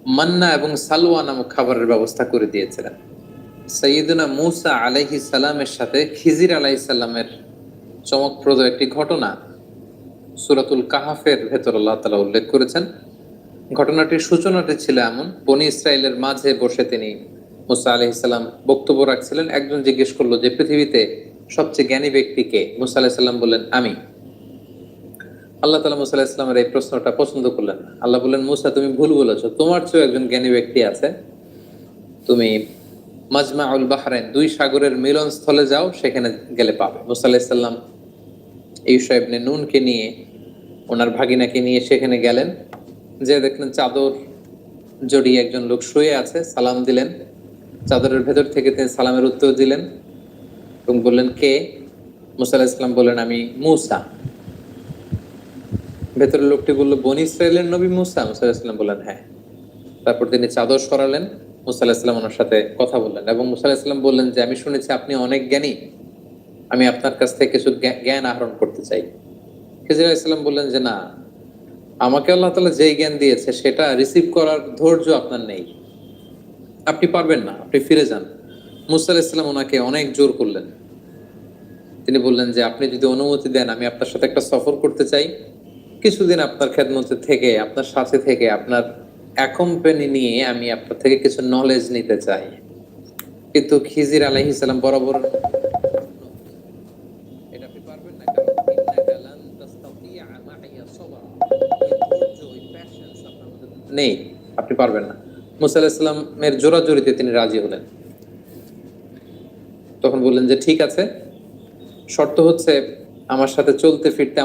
মান্না এবং সালওয়া নামক খাবারের ব্যবস্থা করে দিয়েছিলেন। সাইয়্যিদুনা মূসা আলাইহিস সালামের সাথে খিজির আলাইহিস সালামের চমকপ্রদ একটি ঘটনা সূরাতুল কাহাফের ভেতর আল্লাহ তাআলা উল্লেখ করেছেন। ঘটনাটির সূচনাটি ছিল এমন, বনী ইসরায়েলের মাঝে বসে তিনি মূসা আলাইহিস সালাম বক্তব্য রাখছিলেন। একজন জিজ্ঞেস করলো যে পৃথিবীতে সবচেয়ে জ্ঞানী ব্যক্তি কে? মূসা আলাইহিস সালাম বললেন, আমি। আল্লাহ তাআলা মূসা আলাইহিস সালামের এই প্রশ্নটা পছন্দ করলেন না। আল্লাহ বললেন, মূসা তুমি ভুল বলেছো, তোমার চেয়েও একজন জ্ঞানী ব্যক্তি আছে। তুমি মাজমাউল বাহরাইন, দুই সাগরের মিলনস্থলে যাও, সেখানে গেলে পাবে। মূসা আলাইহিস সালাম ইউশা ইবনে নুনকে নিয়ে, ওনার ভাগিনাকে নিয়ে সেখানে গেলেন। যে দেখলেন চাদর জড়িয়ে একজন লোক শুয়ে আছে, সালাম দিলেন। চাদরের ভেতর থেকে তিনি সালামের উত্তর দিলেন এবং বললেন, কে? মূসা আলাইহিস সালাম বললেন, আমি মূসা। ভেতরের লোকটি বলল, বনী ইসরায়েলের নবী মূসা? মূসা আলাইহিস সালাম বললেন, হ্যাঁ। তারপর তিনি চাদর সরালেন, মূসা আলাইহিস সালাম ওনার সাথে কথা বললেন এবং মূসা আলাইহিস সালাম বললেন যে আমি শুনেছি আপনি অনেক জ্ঞানী, আমি আপনার কাছ থেকে কিছু জ্ঞান আহরণ করতে চাই। খিজির আলাইহিস সালাম বললেন যে না, আমাকে আল্লাহ তাআলা যেই জ্ঞান দিয়েছে সেটা রিসিভ করার ধৈর্য আপনার নেই, আপনি পারবেন না, আপনি ফিরে যান। মূসা আলাইহিস সালাম ওনাকে অনেক জোর করলেন। তিনি বললেন যে আপনি যদি অনুমতি দেন, আমি আপনার সাথে একটা সফর করতে চাই, কিছুদিন আপনার খেদমতে থেকে, আপনার সাথে থেকে, আপনার অ্যাকম্পানি নিয়ে আমি আপনার থেকে কিছু নলেজ নিতে চাই। কিন্তু খিজির আলাইহিস সালাম বরাবর, এটা আপনি পারবেন না, কারণ ইন্নাকা লান তাস্তাতিআ মাইয়া সাবরা, ওই ধৈর্য, ওই প্যাশনেন্স আপনার মধ্যে নেই, আপনি পারবেন না। মূসা আলাইহিস সালামের জোরাজুরিতে তিনি রাজি হলেন। তখন বললেন যে ঠিক আছে, শর্ত হচ্ছে আমার সাথে চলতে ফিরতে